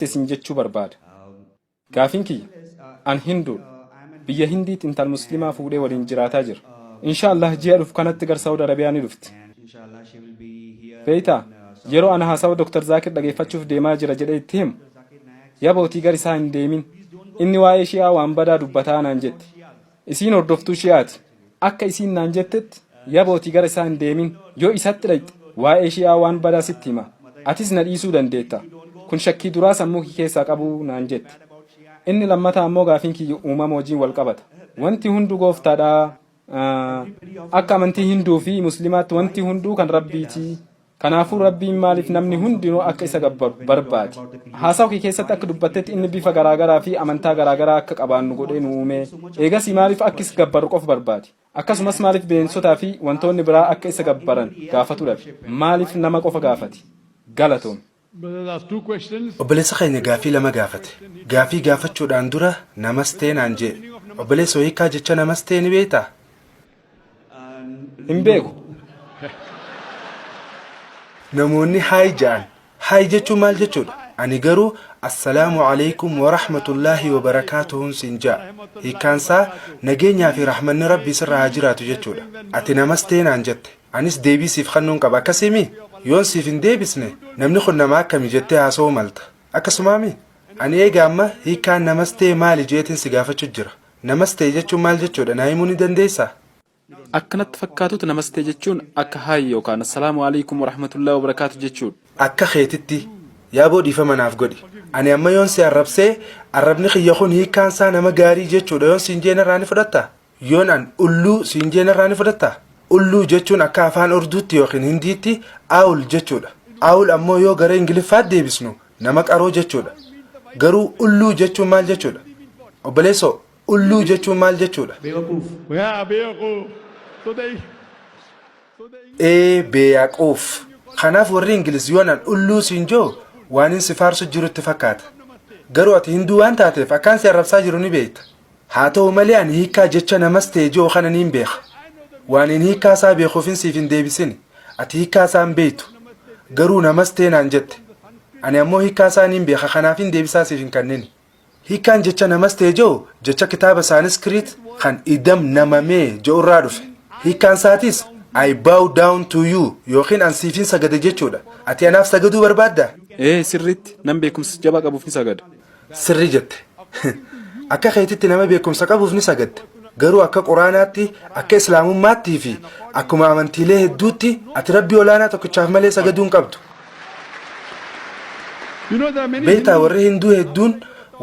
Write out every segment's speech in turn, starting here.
isin jechuu barbaada. Gaafiin kiyya an Hinduudha. Biyya Hindiitti intal musliimaa fuudhee waliin jiraataa jira. Inshaallah ji'a dhufu kanatti gara Saawud Arabiyaa ni dhufti. Beeytaa yeroo ana haasawa Dr. Zaakir dhageeffachuuf deemaa jira jedhee itti himu yabootii gar isaa hin deemin inni waa'ee shi'aa waan badaa dubbataa naan jetti. Isiin hordoftuu shi'aati. Akka isiin naan jettetti yabootii gar isaa hin deemin yoo isatti dhaqxe waa'ee shi'aa waan badaa sitti hima. Atis na dhiisuu dandeetta. Kun shakkii duraa sammuu keessaa qabuu naan jetti. Inni lammataa ammoo gaafiin kiyya uumama wajjin wal qabata. Wanti hunduu gooftaadhaa. Akka amantii Hinduu fi Musliimaatti wanti hunduu kan Rabbiiti. Kanaafuu Rabbiin maaliif namni hundinuu akka isa gabbaru barbaade. Haasawa kee keessatti akka dubbattetti inni bifa garaagaraa fi amantaa garaagaraa akka qabaannu godhee nu uume. Eegas maaliif akka isa gabbaru qofa barbaade. Akkasumas maaliif bineensotaa fi wantoonni biraa akka isa gabbaran gaafatu dhabe. Maaliif nama qofa gaafate. Galatoom. Obboleessa keenya gaafii lama gaafate. Gaafii gaafachuudhaan dura namastee naan jedhe. Obboleessa hiikaa jecha namastee ni beektaa? Hin beeku. Namoonni haay ja'an. Haay jechuun maal jechuudha? Ani garuu assalaamu alaykum wa rahmatullaahi wa barakaatuhuun siin ja'a. Hiikkaansaa nageenyaa fi rahmanni rabbii sirraa haa jiraatu jechuudha. Ati namastee naan jette. Anis deebii siif kennuun qaba akkasimi. Yoon siif hin deebisne namni kun nama akkamii jettee haasa'uu malta. Akkasumaami ani eega amma hiikkaan namastee maali jeetiin si gaafachuu jira. Namastee jechuun maal jechuudha naa himuu ni dandeessaa? Akkanatti fakkaatutti namastee jechuun akka haay yookaan assalaamu alaykum wa rahmatullaahi wa barakaatu jechuudha. Akka keetitti yaaboo dhiifama naaf godhi. Ani amma yoon si arrabsee arrabni kiyya kun hiikkaansaa nama gaarii jechuudha yoon siin jeen irraa ni fudhattaa? Yoon an ulluu siin jeen irraa ni fudhattaa? Ulluu jechuun akka afaan urduutti yookiin hindiitti aawul jechuudha. Aawul ammoo yoo gara ingiliffaatti deebisnu nama qaroo jechuudha. Garuu ulluu jechuun maal jechuudha? Obboleessoo ulluu jechuun maal jechuudha? Beeyaquuf. Kanaaf warri Ingiliz yoonan ulluu siin joo waan inni si faarsu jirutti fakkaata. Garuu ati hinduu waan taateef akkaan si arrabsaa jiru ni beekta. Haa ta'u malee ani hiikkaa jecha namastee joo kana niin beeka. Waan inni hiikkaasaa beekuufin siif hin deebisini. Ati hiikkaasaa hin beektu. Garuu namastee naan jette. Ani ammoo hiikkaasaa niin beeka kanaaf hin deebisaa siif hin kennini. Hiikkaan jecha namastee joo jecha kitaaba Sanskrit kan idam namamee joo irraa dhufe. Hiikkaan saatis I bow down to you yookiin an siifin sagade jechuudha. Ati anaaf sagaduu barbaaddaa? Sirriitti nam beekumsa jabaa qabuuf ni sagada. Sirri jette. Akka keetitti nama beekumsa qabuuf ni sagadde. Garuu akka quraanaatti akka islaamummaattii fi akkuma amantiilee hedduutti ati rabbii olaanaa tokkichaaf malee sagaduu hin qabdu. Beektaa warri hinduu hedduun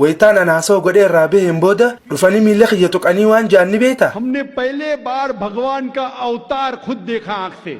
wayitaan anaasoo godhee irraa baheen booda dhufanii miila kiyya tuqanii waan ja'an ni beektaa? हमने पहले बार भगवान का अवतार खुद देखा आंख से.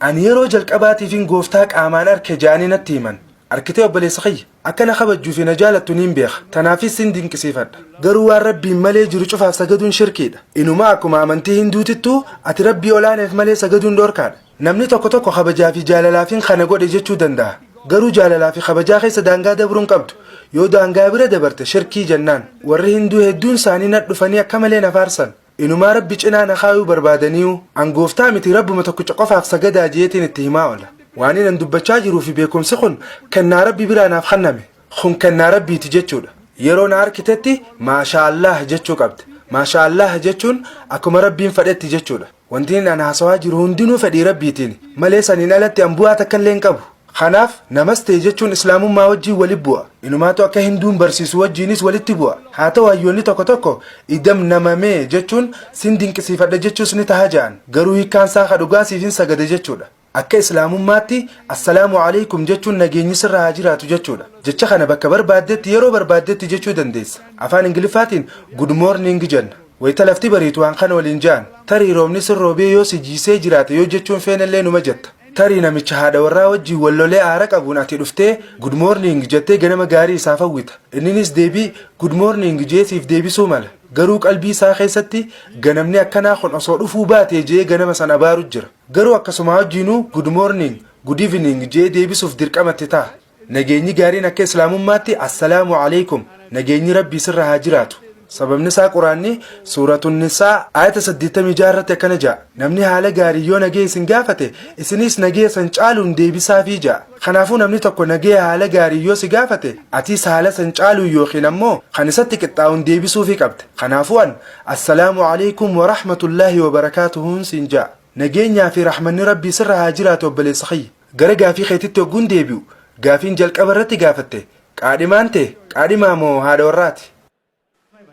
Ani yeroo jalqabaatiifin gooftaa qaamaan arke ja'anii natti himan. Arkitee obboleessa kiyya akka na kabajjuu fi na jaalattu niin beeka. Tanaafis sin dinqisiifadha. Garuu waan rabbiin malee jiru cufaaf sagaduun shirkiidha. Inumaa akkuma amantii hinduutittuu ati rabbii olaaneef malee sagaduun dhorkaadha. Namni tokko tokko kabajaa fi jaalalaafin kana godhe jechuu danda'a. Garuu jaalalaa fi kabajaa keessa daangaa dabruun qabdu. Yoo daangaa bira dabarte shirkii jennaan. Warri hinduu hedduun isaanii na dhufanii akka malee na faarsan. Inumaa rabbi cinaa na kaayuu barbaadaniiyu angooftaa miti rabbuma tokkicha qofaaf sagadaa jeetiin itti himaa oola. Waan inni dubbachaa jiruu fi beekumsi kun kennaa rabbi biraa naaf kenname. Kun kennaa rabbiiti jechuudha. Yeroo na arkitetti maashaallah jechuu qabde. Maashaallah jechuun akkuma rabbiin fedhetti jechuudha. Wanti inni ana haasawaa jiru hundinuu fedhii rabbiitiin malee saniin alatti an bu'aa takka illee hin qabu. Kanaaf namastee jechuun islaamummaa wajjin walitti bu'a. Inumaatu akka hinduun barsiisu wajjinis walitti bu'a. Haa ta'u hayyoonni tokko tokko idam namamee jechuun sin dinqisiifadha jechuus ni taha ja'an. Garuu hiikkaansaa ka dhugaa siifin sagade jechuudha. Akka islaamummaatti assalaamu alaykum jechuun nageenyi sirraa haa jiraatu jechuudha. Jecha kana bakka barbaaddetti yeroo barbaaddetti jechuu dandeessa. Afaan Ingiliffaatiin good morning jenna. Wayita lafti bariitu waan kana waliin ja'an. Tarii roobni sirroobee yoo si jiisee jiraate yoo jechuun feenallee numa jetta. Tarii namicha haadha warraa wajjin wallolee aara qabuun ati dhuftee good morning jettee ganama gaarii isaaf hawwita. Inninis deebii good morning jeesiif deebisuu mala. Garuu qalbii isaa keessatti ganamni akkanaa kun osoo dhufuu baatee jee ganama sana baaru jira. Garuu akkasuma wajjinuu good morning good evening jee deebisuuf dirqamatti ta'a. Nageenyi gaariin akka islaamummaatti assalaamu alaykum nageenyi rabbii sirra haa jiraatu. sababni isaa quraanni suuratun nisaa ayata 86 irratti akkana jaa namni haala gaarii yoo nagee isin gaafate isinis nagee san caaluun deebisaafii jaa kanaafuu namni tokko nagee haala gaarii yoo si gaafate atiis haala san caaluu yookiin ammoo kan isatti qixxaa'uun deebisuufii qabde kanaafuu an assalaamu alaykum wa rahmatullaahi wa barakaatuhuun siin jaa nageenyaa fi rahmanni rabbii sirra haa jiraatu obboleessa kiyya gara gaafii keetitti hogguun deebi'u gaafiin jalqaba irratti gaafatte qaadhimaan ta'e qaadhimaa moo haadha warraati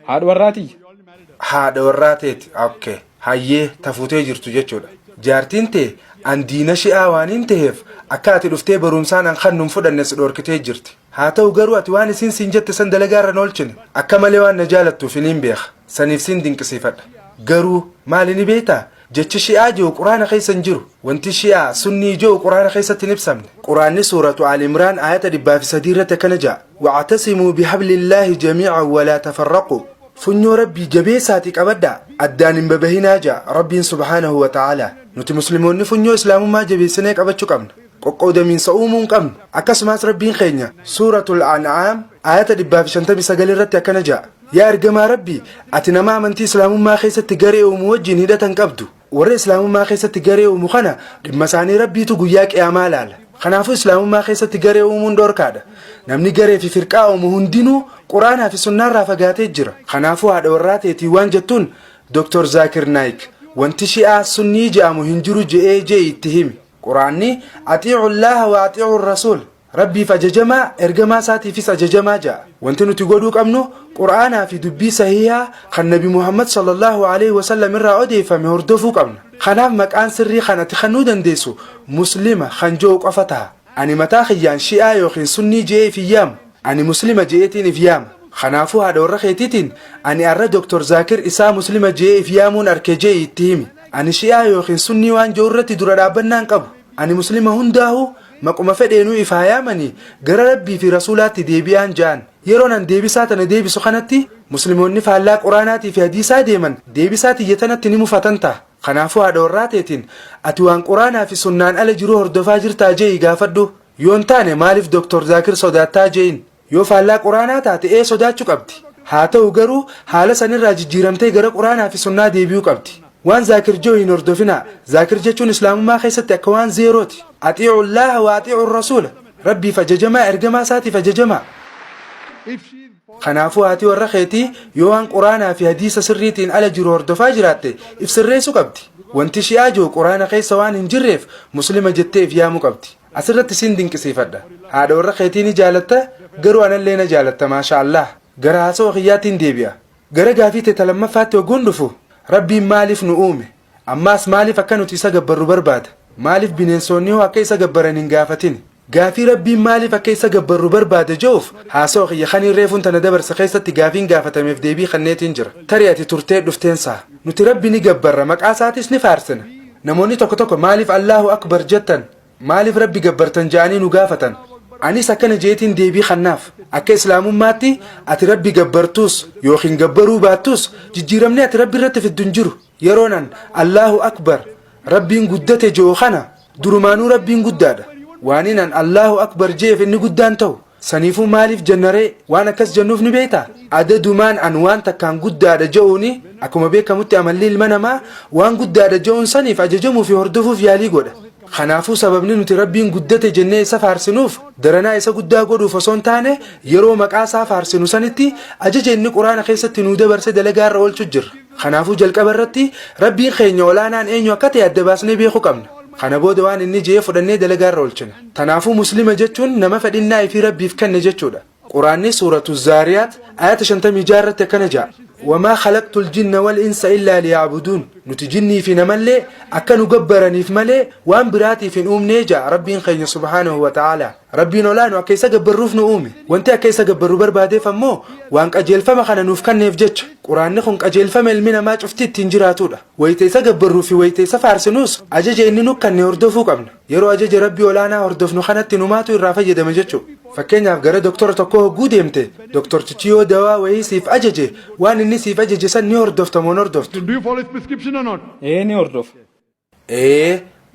haadha warraati haadha warraateeti okay hayyee tafuutee jirtu jechuudha jaartiin ta'e an diina shi'aa waan hin ta'eef akka ati dhuftee barumsaan an kan nun fudhanne si dhorkitee jirti haa ta'u garuu ati waan isiin siin jette san dalagaarra noolchine akka malee waan na jaalattuuf hin beeka saniif siin dinqisiifadha garuu maali ni beektaa jechi shi'aa jiru quraana keessa hin jiru wanti shi'aa sunnii jiru quraana keessatti hin ibsamne quraanni suuratu al imraan ayata 103 irratti akkana jaa wa'tasimuu bihablillaahi jamiican walaa tafarraquu funyoo rabbii jabeessaatii qabadhaa addaan hin babahinaa jaa rabbiin subhaanahu wa ta'aalaa nuti musliimoonni funyoo islaamummaa jabeessinee qabachuu qabna qoqqoodamiinsa uumuu hin qabnu akkasumas rabbiin keenya suuratul an'aam ayata 159 irratti akkana jaa yaa ergamaa rabbii ati nama amantii islaamummaa keessatti garee uumu wajjin hidhatan qabdu warra islaamummaa keessatti garee uumu kana dhimma isaanii rabbiitu guyyaa qiyaamaa laala kanaafuu islaamummaa keessatti garee uumuun dhorkaadha namni garee fi firqaa uumu hundinuu quraanaa fi sunnaarraa fagaatee jira kanaafuu haadha warraateetii waan jettuun Dr. Zaakir Naayik wanti shi'aa sunnii jedhamu hin jiru je'ee itti himi quraanni atiicu llaaha wa atiicu rasuul rabbiif ajajamaa ergamaa isaatiifis ajajamaa ja'a wanti nuti godhuu qabnu quraanaa fi dubbii sahihaa kan nabi Muhammad sallallahu alaihi wasallam irraa odeeffame hordofuu qabna kanaaf maqaan sirrii kan ati kennuu dandeessu muslima kan jiru qofa ta'a ani mataa kiyyaan shi'aa yookiin sunnii je'ee fi yaamu ani muslima je'eetiin if yaama kanaafuu haadha warra keetiitiin ani arra Dr. Zaakir isaa muslima je'ee if yaamuun arkee je'e itti himi ani shi'aa yookiin sunnii waan jiru irratti dura dhaabbannaan qabu ani muslima hundaahu maquma fedheenuu ifaa yaamanii gara rabbii fi rasuulaatti deebi'aan ja'an yeroon an deebisaa tana deebisu kanatti musliimoonni faallaa quraanaatii fi hadiisaa deeman deebisaa xiyyatanatti ni mufatan ta'a kanaafuu haadha warraateetiin ati waan quraanaa fi sunnaan ala jiru hordofaa jirtaa je'i gaafadhu yoon taane maaliif Dr. Zaakir sodaattaa je'in yoo faallaa quraanaa taate sodaachuu qabdi haa ta'u garuu haala sanirraa jijjiiramtee gara quraanaa fi sunnaa deebi'uu qabdi waan Zaakir jiru hin hordofina Zaakir jechuun islaamummaa keessatti akka waan zeerooti atiicu llaaha wa atiicu rasuula rabbiif ajajamaa ergamaa isaatiif ajajamaa kanaafuu haati warra keetii yoo waan quraanaa fi hadiisa sirriitiin ala jiru hordofaa jiraatte if sirreessuu qabdi wanti shi'aa jiru quraana keessa waan hin jirreef muslima jettee if yaamuu qabdi asirratti siin dinqisiifadha haadha warra keetii ni jaalatta garuu anallee na jaalatta maasha Allah gara haasawaa kiyyaatiin deebi'a gara gaafii ta'e lammaffaatti hogguun dhufu rabbiin maaliif nu uume ammaas maaliif akka nuti isa gabbarru barbaada maaliif bineensonni hoo akka isa gabbaran hin gaafatin gaafii rabbiin maaliif akka isa gabbarru barbaada je'uuf haasawaa kiyya kanii reefuun tana dabarsa keessatti gaafiin gaafatameef deebii kanneetiin jira tarii ati turtee dhufteensaa nuti rabbi ni gabbarra maqaa isaatis ni faarsina namoonni tokko tokko maaliif Allahu akbar jettan maaliif rabbi gabbartan ja'anii nu gaafatan anis akkana jeetiin deebii kannaaf akka islaamummaatti ati rabbi gabbartuus yookiin gabbaruu baattuus jijjiiramni ati rabbi irratti fiddu hin jiru yeroonan Allahu akbar rabbiin guddate je'u kana durumaanuu rabbiin guddaadha waaninan Allahu akbar jeef inni guddaan ta'u saniifuu maaliif jannaree waan akkas jennuuf ni beektaa adadumaan an waan takkaan guddaadha je'uuni akkuma beekamutti amalli ilma namaa waan guddaadha je'uun saniif ajajamuu fi hordofuuf yaalii godha kanaafuu sababni nuti rabbiin guddate jennee isa faarsinuuf daranaa isa guddaa godhuuf osoo hin taane yeroo maqaa isaa faarsinu sanitti ajaja inni quraana keessatti nuu dabarse dalagaarra oolchu jirra kanaafuu jalqaba irratti rabbiin keenya olaanaan eenyu akka ta'e adda baasnee beekuu qabna kana booda waan inni jee fudhannee dalagaarra oolchina kanaafuu muslima jechuun nama fedhinnaa fi rabbiif kenne jechuudha quraanni suuratu zaariyaat ayata 56 irratti akkana jaa وما خلقت الجن والإنس إلا ليعبدون نتجني في نملي أكنوا جبرني في ملي وأن براتي في نوم نيجا ربي خير سبحانه وتعالى ربي نولان وكيس جبروف نومي وأنت كيس جبرو بربادي فمو وأنك أجيل فما خنا نفكن نفجتش قرآن نخنك أجيل فما المنا ما شفتي تنجراتولا ويتيس جبرو في ويتيس فارسنوس أجج إني نكن يردفو قبنا يرو أجج ربي ولانا وردف نخنة تنوماتو الرافجة دمجتشو فكينا غير دكتور تكوه جوديمته دكتور تشيو دوا ويسيف أجج وأن النسيف أجج سن يردف تمون يردف. Do you follow his prescription or not? ni يردف.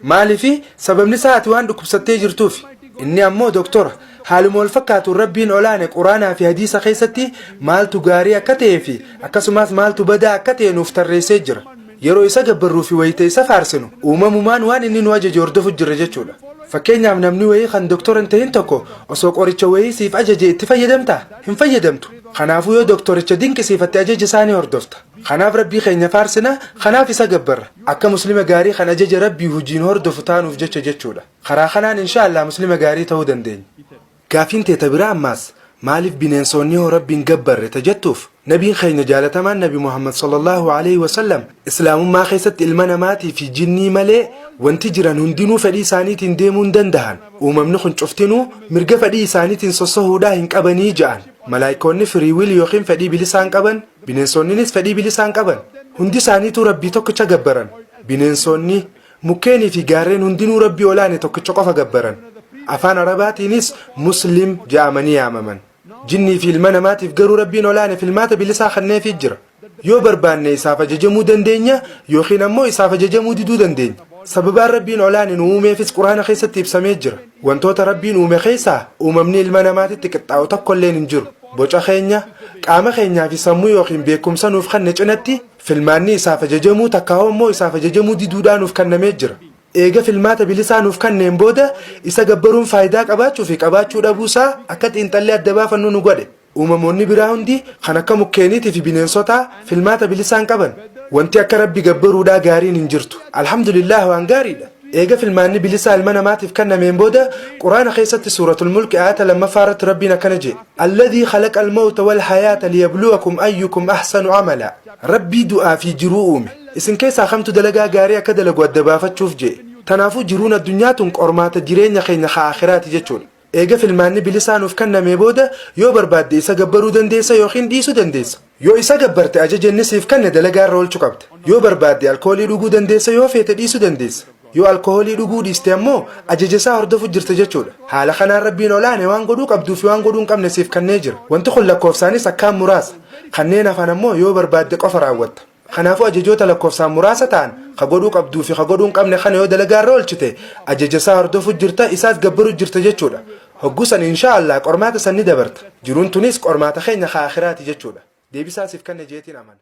مالي في سبب نساء وان دكتور ستيجر توفي إني أمو دكتور haaluma wal fakkaatu rabbiin olaane quraanaa fi hadiisa keessatti maaltu gaarii akka ta'ee fi akkasumas maaltu badaa akka ta'e nuuf tarreessee jira. Yeroo isa gabbarruu fi wayita isa faarsinu uumamumaan waan inni nu ajaje hordofu jira jechuudha. Fakkeenyaaf namni wayii kan doktora hin ta'in tokko osoo qoricha wayii siif ajaje itti fayyadamtaa? Hin fayyadamtu. Kanaafuu yoo doktoricha dinqisiifatte ajaja isaanii hordofta. Kanaaf rabbii keenya faarsina, kanaaf isa gabbarra. Akka muslima gaarii kan ajaja rabbii hojiin hordofu taanuuf jechuudha. Karaa kanaan inshaallah muslima gaarii ta'uu dandeenya. Gaafiin teeta biraa ammaas maaliif bineensonni hoo rabbiin gabbarre jettuuf? Nabiin keenya jaalatamaan Nabi Muhammad sallallahu alaihi wasallam islaamummaa keessatti ilma namaatii fi jinnii malee wanti jiran hundinuu fedhii isaaniitiin deemuu hin danda'an. Uumamni kun cuftinuu mirga fedhii isaaniitiin sossohuudhaa hin qabanii ja'an. Malaayikoonni firii wiil yookiin fedhii bilisaan qaban, bineensonninis fedhii bilisaan qaban. Hundi isaaniitu rabbii tokkicha gabbaran. Bineensonni, mukkeenii fi gaarreen hundinuu rabbii olaane tokkicha qofa gabbaran. Afaan Arabaatiinis Muslim ja'amanii yaamaman. Jinnii fi ilma namaatiif garuu rabbiin olaane filmaata bilisaa kenneefii jira. Yoo barbaanne isaaf ajajamuu dandeenya yookiin ammoo isaaf ajajamuu diduu dandeenya. Sababaan rabbiin olaane nu uumeefis quraana keessatti ibsamee jira. Wantoota rabbiin uume keessaa uumamni ilma namaatitti qixxaa'u tokkollee hin jiru. Boca keenya, qaama keenyaa fi sammuu yookiin beekumsa nuuf kenne cinatti filmaanni isaaf ajajamuu takka immoo isaaf ajajamuu diduudhaan nuuf kennamee jira. Eega filmaata bilisaa nuuf kanneen booda isa gabbaruun faayidaa qabaachuu fi qabaachuu dhabuusaa akka xiinxallee adda baafannu nu godhe. Uumamoonni biraa hundi kan akka mukkeeniitii fi bineensotaa filmaata bilisaan qaban. Wanti akka rabbi gabbaruudhaa gaariin hin jirtu. Alhamdulillah waan gaariidha. Eega filmaanni bilisaa ilma namaatiif kannameen booda quraana keessatti suuratul mulki aayata lammaffaa irratti rabbiin akkana jedhe. Alladhii khalaqa al-mawta wal hayaata liyabluwakum ayyukum ahsanu amala. Rabbii du'aa fi jiruu uume. Isin keessaa kamtu dalagaa gaarii akka dalagu adda baafachuuf jedhe. Tanaafuu jiruun addunyaa tun qormaata jireenya keenya aakhiraati jechuudha. Eega filmaanni bilisaa nuuf kannamee booda yoo barbaadde isa gabbaruu dandeessa yookiin dhiisuu dandeessa. Yoo isa gabbarte ajajanni siif kanne dalagaa irra oolchuu qabda. Yoo barbaadde alkoolii dhuguu dandeessa yoo feete dhiisuu dandeessa. Yoo alkoolii dhuguu dhiiste ammoo ajaja isaa hordofu jirta jechuudha. Haala kanaan rabbiin olaane waan godhuu qabduu fi waan godhuu hin qabne siif kannee jira. Wanti kun lakkoofsaanis akkaan muraasa. Kanneen hafan ammoo yoo barbaadde qofa raawwatta. Kanaafuu ajajoota lakkoofsaan muraasa ta'an ka godhuu qabduu fi ka godhuu hin qabne kana yoo dalagaa irra oolchite ajaja isaa hordofu jirta isaas gabbaruu jirta jechuudha. Hoggusan inshaallah qormaata sanni dabarta. Jiruun tunis qormaata keenya aakhiraati jechuudha. Deebisaasiif kanne jeetiin amana.